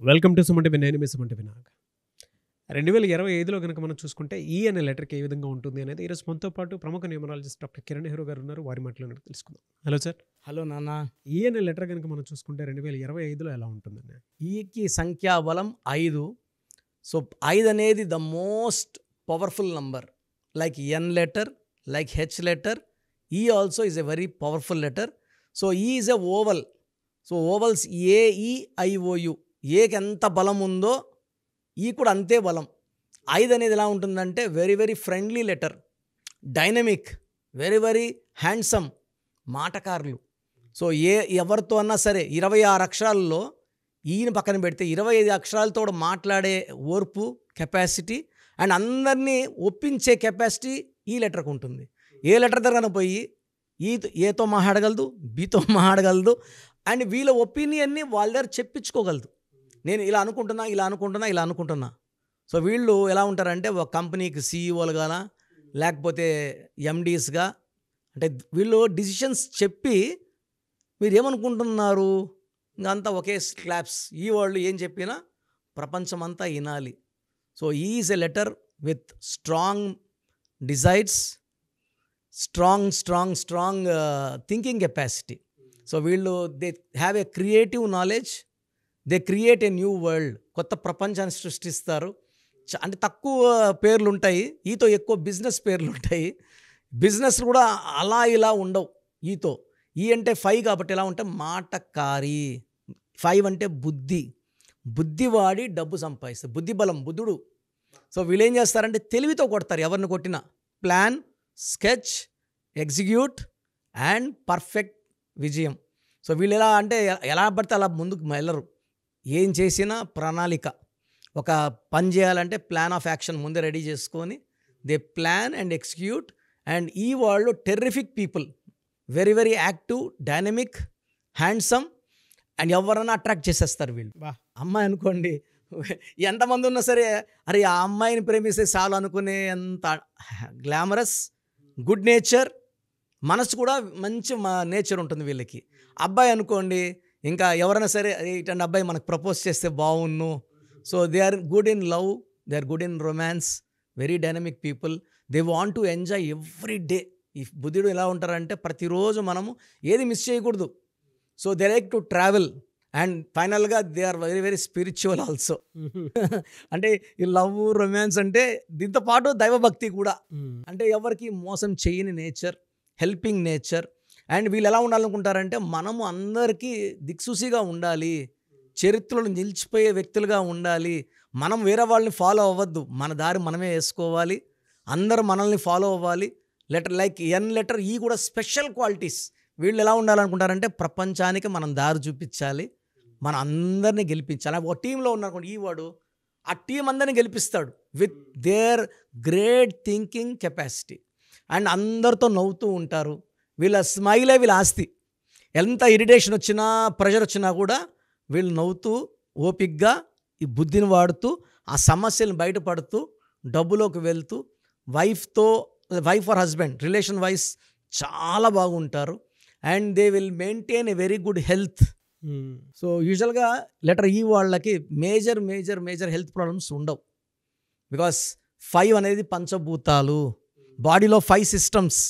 Welcome to Suman TV. నేను మీ Suman TV Nag. 2025లో కనుక మనం చూసుకుంటే ఈ అనే లెటర్కి ఏ విధంగా ఉంటుంది అనేది ఈరోజు మనతో పాటు ప్రముఖ న్యూమరాలజిస్ట్ డాక్టర్ కిరణ్ నెహ్రూ గారు ఉన్నారు. వారి మాటలను తెలుసుకుందాం. Hello sir. హలో నాన్న. ఈ అనే లెటర్ కనుక మనం చూసుకుంటే 2025లో ఎలా ఉంటుందండి? ఈకి సంఖ్యాబలం 5. సో 5 అనేది the most powerful number. Like N letter, like H letter, E also is a very powerful letter. So E is a vowel. So vowels A E I O U, ఏకి ఎంత బలం ఉందో ఈ కూడా అంతే బలం. 5 అనేది ఎలా ఉంటుందంటే very very friendly letter, dynamic, very very handsome, మాటకారులు. సో ఎవరితో అన్నా సరే 26 అక్షరాల్లో ఈయన పక్కన పెడితే 25 అక్షరాలతో కూడా మాట్లాడే ఓర్పు, కెపాసిటీ అండ్ అందరినీ ఒప్పించే కెపాసిటీ ఈ లెటర్కి ఉంటుంది. ఏ లెటర్ దగ్గర పోయి ఏతో మాట్లాడగలదు, బీతో మాట్లాడగలదు అండ్ వీళ్ళ ఒపీనియన్ని వాళ్ళ దగ్గర చెప్పించుకోగలదు. నేను ఇలా అనుకుంటున్నా. సో వీళ్ళు ఎలా ఉంటారంటే ఒక కంపెనీకి సీఈఓలుగా లేకపోతే ఎండీస్గా, అంటే వీళ్ళు డిసిషన్స్ చెప్పి మీరు ఏమనుకుంటున్నారు ఇంకంతా ఒకే క్లాప్స్. ఈ వాళ్ళు ఏం చెప్పినా ప్రపంచమంతా వినాలి. So is a letter with strong desires, strong thinking capacity. So వీళ్ళు they have a creative knowledge, they create a new world. కొత్త ప్రపంచాన్ని సృష్టిస్తారు. అంటే తక్కువ పేర్లు ఉంటాయి, ఈతో ఎక్కువ బిజినెస్ పేర్లు ఉంటాయి. బిజినెస్ కూడా అలా ఇలా ఉండవు ఈతో. ఈ అంటే 5 కాబట్టి ఎలా ఉంటే మాటకారి. 5 అంటే బుద్ధి వాడి డబ్బు సంపాదిస్తారు. బుద్ధి బలం, బుద్ధుడు. సో వీళ్ళు ఏం చేస్తారంటే తెలివితో కొడతారు ఎవరిని కొట్టినా. Plan, sketch, execute and perfect విజయం. సో వీళ్ళు ఎలా అంటే ఎలా పడితే అలా ముందుకు వెళ్ళరు. ఏం చేసినా ప్రణాళిక. ఒక పని చేయాలంటే ప్లాన్ ఆఫ్ యాక్షన్ ముందే రెడీ చేసుకొని they plan and execute. And ఈ వాళ్ళు terrific people, very very active, dynamic, handsome and ఎవరన్నా అట్రాక్ట్ చేసేస్తారు వీళ్ళు. అమ్మాయి అనుకోండి, ఎంతమంది ఉన్నా సరే అరే ఆ అమ్మాయిని ప్రేమిస్తే చాలు అనుకునే అంత గ్లామరస్, గుడ్ నేచర్, మనసు కూడా మంచి నేచర్ ఉంటుంది వీళ్ళకి. అబ్బాయి అనుకోండి, ఇంకా ఎవరైనా సరే ఇటండి అబ్బాయి మనకు ప్రపోజ్ చేస్తే బాగున్ను. So they are good in love, they are good in romance, very dynamic people. They want to enjoy every day. ఈ బుద్ధుడు ఎలా ఉంటారంటే ప్రతిరోజు మనము ఏది మిస్ చేయకూడదు. So they like to travel and ఫైనల్గా they are very very spiritual also. అంటే ఈ లవ్, రొమాన్స్ అంటే దీంతో పాటు దైవభక్తి కూడా. అంటే ఎవరికి మోసం చేయని నేచర్, హెల్పింగ్ నేచర్. అండ్ వీళ్ళు ఎలా ఉండాలనుకుంటారంటే మనము అందరికీ దిక్సూసిగా ఉండాలి, చరిత్రలో నిలిచిపోయే వ్యక్తులుగా ఉండాలి. మనం వేరే వాళ్ళని ఫాలో అవ్వద్దు, మన దారి మనమే వేసుకోవాలి, అందరూ మనల్ని ఫాలో అవ్వాలి. లెటర్ లైక్ ఎన్ లెటర్, ఈ కూడా స్పెషల్ క్వాలిటీస్. వీళ్ళు ఎలా ఉండాలనుకుంటారంటే ప్రపంచానికి మనం దారి చూపించాలి, మన అందరినీ గెలిపించాలి. ఒక టీంలో ఉన్నారనుకోండి, ఈ వాడు ఆ టీం అందరినీ గెలిపిస్తాడు with their great thinking capacity. And అందరితో నవ్వుతూ ఉంటారు. వీళ్ళ స్మైలే వీళ్ళ ఆస్తి. ఎంత ఇరిటేషన్ వచ్చినా, ప్రెషర్ వచ్చినా కూడా వీళ్ళు నవ్వుతూ ఓపిక్గా ఈ బుద్ధిని వాడుతూ ఆ సమస్యలను బయటపడుతూ డబ్బులోకి వెళ్తూ wife or husband relation wise చాలా బాగుంటారు. And they will maintain a very good health. So యూజువల్గా లెటర్ ఈ వాళ్ళకి మేజర్ హెల్త్ ప్రాబ్లమ్స్ ఉండవు. బికాస్ 5 అనేది పంచభూతాలు, బాడీలో 5 సిస్టమ్స్,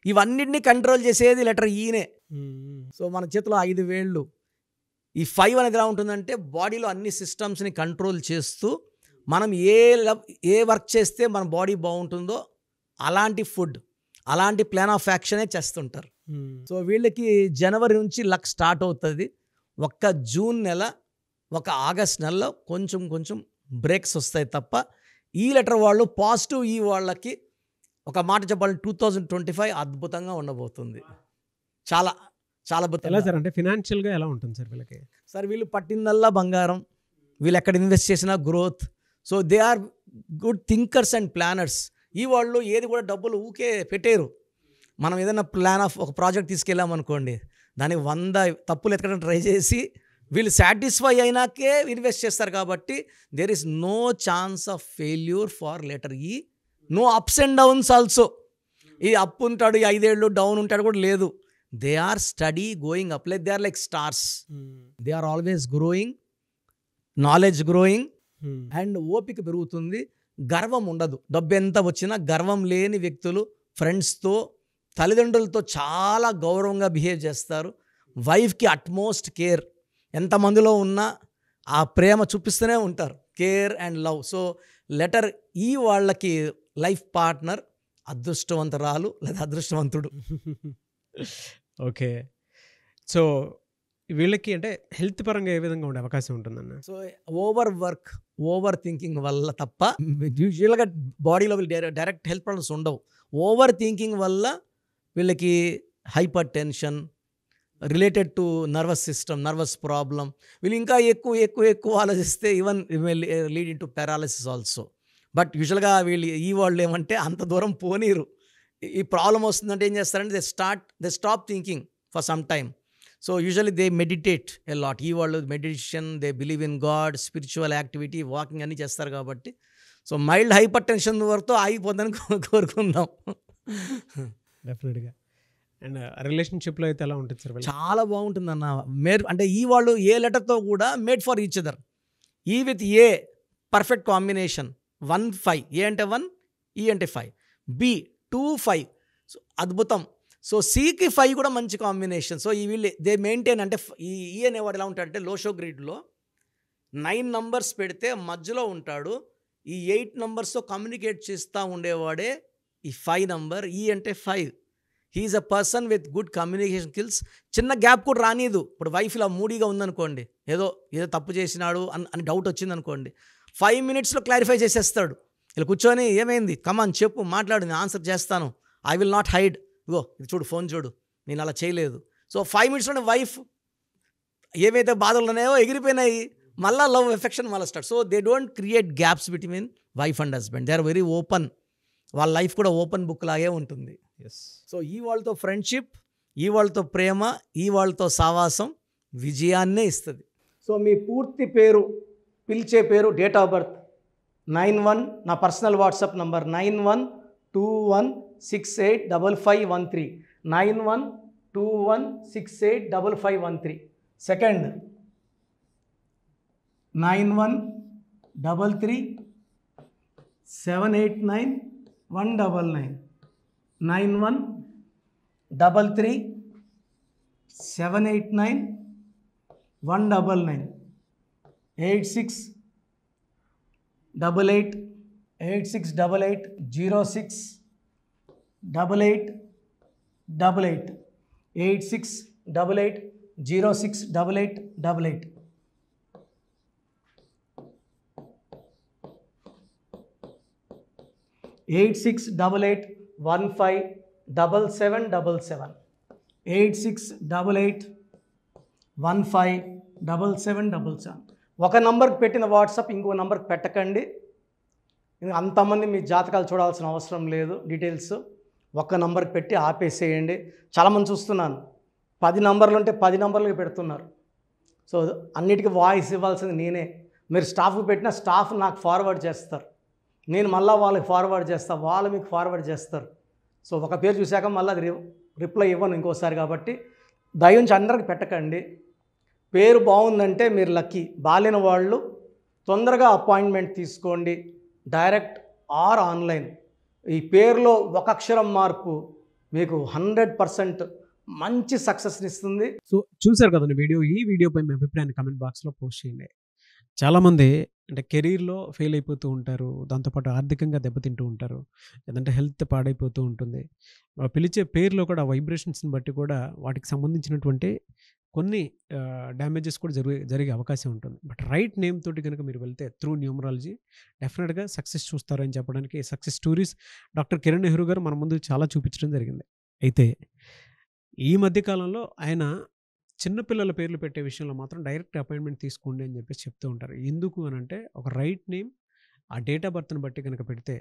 ఇవన్నిటినీ కంట్రోల్ చేసేది లెటర్ ఈనే. సో మన చేతిలో 5 వేళ్ళు. ఈ 5 అనేది ఎలా ఉంటుందంటే బాడీలో అన్ని సిస్టమ్స్ని కంట్రోల్ చేస్తూ మనం ఏ వర్క్ చేస్తే మన బాడీ బాగుంటుందో అలాంటి ఫుడ్, అలాంటి ప్లాన్ ఆఫ్ యాక్షనే చేస్తుంటారు. సో వీళ్ళకి జనవరి నుంచి లక్ స్టార్ట్ అవుతుంది. ఒక్క జూన్ నెల, ఒక ఆగస్ట్ నెలలో కొంచెం బ్రేక్స్ వస్తాయి తప్ప ఈ లెటర్ వాళ్ళు పాజిటివ్. ఈ వాళ్ళకి ఒక మాట చెప్పాలంటే 2025 అద్భుతంగా ఉండబోతుంది. చాలా ఎలా సార్? అంటే ఫినాన్షియల్గా ఎలా ఉంటుంది సార్ వీళ్ళకి? సార్ వీళ్ళు పట్టిందల్లా బంగారం, వీళ్ళు ఎక్కడ ఇన్వెస్ట్ చేసినా growth. So they are good thinkers and planners. ఈ వాళ్ళు ఏది కూడా డబ్బులు ఊకే పెట్టేరు. మనం ఏదైనా ఒక ప్రాజెక్ట్ తీసుకెళ్ళామనుకోండి, దానికి 100 తప్పులు ఎత్తడం ట్రై చేసి వీళ్ళు సాటిస్ఫై అయినాకే ఇన్వెస్ట్ చేస్తారు. కాబట్టి there is no chance of failure for letter E. No ups and downs also. ఈ అప్ ఉంటాడు, 5 ఏళ్ళు డౌన్ ఉంటాడు కూడా లేదు. They are steady going up, like they are like stars. They are always growing knowledge growing hmm. And ఓపిక పెరుగుతుంది. గర్వం ఉండదు. డబ్బు ఎంత వచ్చినా గర్వం లేని వ్యక్తులు ఫ్రెండ్స్తో, తల్లిదండ్రులతో చాలా గౌరవంగా బిహేవ్ చేస్తారు. వైఫ్కి అట్మోస్ట్ కేర్. ఎంతమందిలో ఉన్నా ఆ ప్రేమ చూపిస్తూనే ఉంటారు. Care and love. So letter ఈ వాళ్ళకి లైఫ్ పార్ట్నర్ అదృష్టవంతురాలు లేదా అదృష్టవంతుడు. ఓకే. సో వీళ్ళకి అంటే హెల్త్ పరంగా ఏ విధంగా ఉండే అవకాశం ఉంటుందన్న? So over work, over thinking వల్ల తప్ప యూజువల్గా బాడీలో డైరెక్ట్ హెల్త్ ప్రాబ్లమ్స్ ఉండవు. ఓవర్ థింకింగ్ వల్ల వీళ్ళకి hyper tension related to nervous system, nervous problem. వీళ్ళు ఇంకా ఎక్కువ ఆలోచిస్తే even lead in to paralysis also. But యూజువల్గా వీళ్ళు ఈ వాళ్ళు ఏమంటే అంత దూరం పోనీరు. ఈ ప్రాబ్లం వస్తుందంటే ఏం చేస్తారంటే they stop thinking for some time. So usually they meditate a lot. ఈ వాళ్ళు meditation, they believe in God, spiritual activity, walking అన్నీ చేస్తారు కాబట్టి. సో మైల్డ్ హైపర్ టెన్షన్ వరకు ఆగిపోతుందని కోరుకుందాం. డెఫినెట్గా. అండ్ రిలేషన్షిప్లో అయితే ఎలా ఉంటుంది సార్? చాలా బాగుంటుందన్న. అంటే ఈ వాళ్ళు ఏ లెటర్తో కూడా మేడ్ ఫర్ ఈచ్ అదర్. ఈ విత్ ఏ పర్ఫెక్ట్ కాంబినేషన్. 1 5. ఏ అంటే 1, ఈ అంటే 5, బి 2 5. సో అద్భుతం. సో సికి 5 కూడా మంచి కాంబినేషన్. సో ఈ వీళ్ళు దే మెయింటైన్. అంటే ఈ అనేవాడు ఎలా ఉంటాడంటే లోషో గ్రిడ్లో 9 నంబర్స్ పెడితే మధ్యలో ఉంటాడు. ఈ 8 నంబర్స్తో కమ్యూనికేట్ చేస్తూ ఉండేవాడే ఈ 5 నంబర్. ఈ అంటే 5. He is a person with good communication skills. చిన్న గ్యాప్ కూడా రానిదు. ఇప్పుడు వైఫ్ ఇలా మూడీగా ఉందనుకోండి, ఏదో తప్పు చేసినాడు అని డౌట్ వచ్చిందనుకోండి, 5 మినిట్స్లో క్లారిఫై చేసేస్తాడు. ఇలా కూర్చొని ఏమైంది, కమాన్ చెప్పు, మాట్లాడు, నేను ఆన్సర్ చేస్తాను, ఐ విల్ నాట్ హైడ్, ఇగో ఇది చూడు, ఫోన్ చూడు, నేను అలా చేయలేదు. సో 5 మినిట్స్లోనే వైఫ్ ఏవైతే బాధలు ఉన్నాయో ఎగిరిపోయినాయి. మళ్ళీ లవ్ ఎఫెక్షన్ మళ్ళీ start. So they don't create gaps between wife and husband. They are very open. వాళ్ళ లైఫ్ కూడా ఓపెన్ బుక్ లాగే ఉంటుంది. సో ఈ వాళ్ళతో ఫ్రెండ్షిప్, ఈ వాళ్ళతో ప్రేమ, ఈ వాళ్ళతో సావాసం విజయాన్నే ఇస్తుంది. సో మీ పూర్తి పేరు, పిలిచే పేరు, డేట్ ఆఫ్ బర్త్ 91, నా personal WhatsApp number 9121685513, 9121685513. Second 9133789199, 9133789199, 8688068888, 8688068888. Eight 8688157777, 8688157777. ఒక నంబర్కి పెట్టిన వాట్సాప్ ఇంకో నంబర్కి పెట్టకండి. అంతమంది మీ జాతకాలు చూడాల్సిన అవసరం లేదు. డీటెయిల్స్ ఒక్క నంబర్కి పెట్టి ఆపేసేయండి. చాలామంది చూస్తున్నాను 10 నంబర్లు ఉంటే 10 నంబర్లకి పెడుతున్నారు. సో అన్నిటికీ వాయిస్ ఇవ్వాల్సింది నేనే. మీరు స్టాఫ్కి పెట్టిన స్టాఫ్ నాకు ఫార్వర్డ్ చేస్తారు, నేను మళ్ళీ వాళ్ళకి ఫార్వర్డ్ చేస్తాను, వాళ్ళు మీకు ఫార్వర్డ్ చేస్తారు. సో ఒక పేరు చూశాక మళ్ళీ అది రిప్లై ఇవ్వను ఇంకోసారి. కాబట్టి దయించి అందరికి పెట్టకండి. పేరు బాగుందంటే మీరు లక్కీ. బాలేని వాళ్ళు తొందరగా అపాయింట్మెంట్ తీసుకోండి, డైరెక్ట్ ఆర్ ఆన్లైన్. ఈ పేరులో ఒక అక్షరం మార్పు మీకు 100% మంచి సక్సెస్ని ఇస్తుంది. సో చూసారు కదండి వీడియో. ఈ వీడియోపై మీ అభిప్రాయాన్ని కామెంట్ బాక్స్లో పోస్ట్ చేయండి. చాలామంది అంటే కెరీర్లో ఫెయిల్ అయిపోతూ ఉంటారు, దాంతోపాటు ఆర్థికంగా దెబ్బతింటూ ఉంటారు, లేదంటే హెల్త్ పాడైపోతూ ఉంటుంది. పిలిచే పేరులో కూడా వైబ్రేషన్స్ని బట్టి కూడా వాటికి సంబంధించినటువంటి కొన్ని డ్యామేజెస్ కూడా జరిగే అవకాశం ఉంటుంది. బట్ రైట్ నేమ్ తోటి కనుక మీరు వెళ్తే త్రూ న్యూమరాలజీ డెఫినెట్గా సక్సెస్ చూస్తారని చెప్పడానికి success stories doctor Kiran Nehru గారు మన ముందు చాలా చూపించడం జరిగింది. అయితే ఈ మధ్యకాలంలో ఆయన చిన్నపిల్లల పేర్లు పెట్టే విషయంలో మాత్రం డైరెక్ట్ అపాయింట్మెంట్ తీసుకోండి అని చెప్పేసి చెప్తూ ఉంటారు. ఎందుకు అని అంటే ఒక రైట్ నేమ్ ఆ డేట్ ఆఫ్ బర్త్ని బట్టి కనుక పెడితే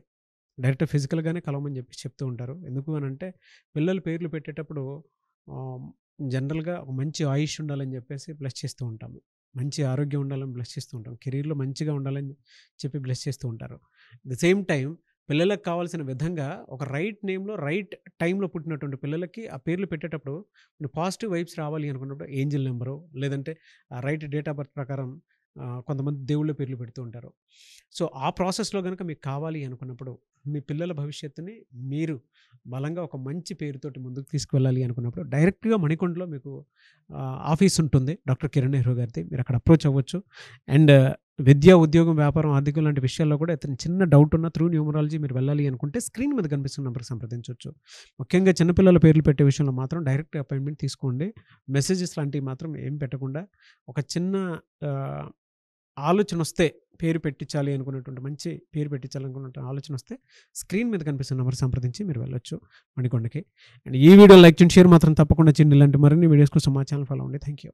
డైరెక్ట్ ఫిజికల్గానే కలవమని చెప్పేసి చెప్తూ ఉంటారు. ఎందుకు అని అంటే పిల్లల పేర్లు పెట్టేటప్పుడు జనరల్గా ఒక మంచి ఆయుష్ ఉండాలని చెప్పేసి బ్లెస్ చేస్తూ ఉంటాము, మంచి ఆరోగ్యం ఉండాలని బ్లెస్ చేస్తూ ఉంటాం, కెరీర్లో మంచిగా ఉండాలని చెప్పి బ్లెస్ చేస్తూ ఉంటారు. ద సేమ్ టైం పిల్లలకు కావాల్సిన విధంగా ఒక రైట్ నేమ్లో రైట్ టైంలో పుట్టినటువంటి పిల్లలకి ఆ పేర్లు పెట్టేటప్పుడు పాజిటివ్ వైబ్స్ రావాలి అనుకున్నప్పుడు ఏంజిల్ నెంబరు లేదంటే రైట్ డేట్ ఆఫ్ బర్త్ ప్రకారం కొంతమంది దేవుళ్ళ పేర్లు పెడుతూ ఉంటారు. సో, ఆ ప్రాసెస్‌లో గనుక మీకు కావాలి అనుకున్నప్పుడు, మీ పిల్లల భవిష్యత్తుని మీరు బలంగా ఒక మంచి పేరుతోటి ముందుకు తీసుకువెళ్ళాలి అనుకున్నప్పుడు, డైరెక్ట్‌గా మణికొండలో మీకు ఆఫీస్ ఉంటుంది. డాక్టర్ కిరణ్ నెహ్రూ గారిది. మీరు అక్కడ అప్రోచ్ అవ్వచ్చు. అండ్ విద్య, ఉద్యోగం, వ్యాపారం, ఆర్థికం లాంటి విషయాల్లో కూడా ఏదైనా చిన్న డౌట్ ఉన్నా త్రూ న్యూమరాలజీ మీరు వెళ్ళాలి అనుకుంటే స్క్రీన్ మీద కనిపిస్తున్న నంబర్‌కి సంప్రదించొచ్చు. ముఖ్యంగా చిన్నపిల్లల పేర్లు పెట్టే విషయంలో మాత్రం డైరెక్ట్ అపాయింట్మెంట్ తీసుకోండి. మెసేజెస్ లాంటివి మాత్రం ఏం పెట్టకుండా ఒక చిన్న ఆహ్, ఆలోచనొస్తే పేరు పెట్టించాలి అనుకున్నటువంటి మంచి పేరు పెట్టించాలనుకున్న ఆలోచనొస్తే స్క్రీన్ మీద కనిపిస్తున్న నంబర్ సంప్రదించి మీరు వెళ్ళొచ్చు మణికొండకి. అండ్ ఈ వీడియో లైక్ చేయండి, షేర్ మాత్రం తప్పకుండా చేయండి. ఇలాంటి మరిన్ని వీడియోస్ కోసం మా ఛానల్ ఫాలో అవ్వండి. Thank you.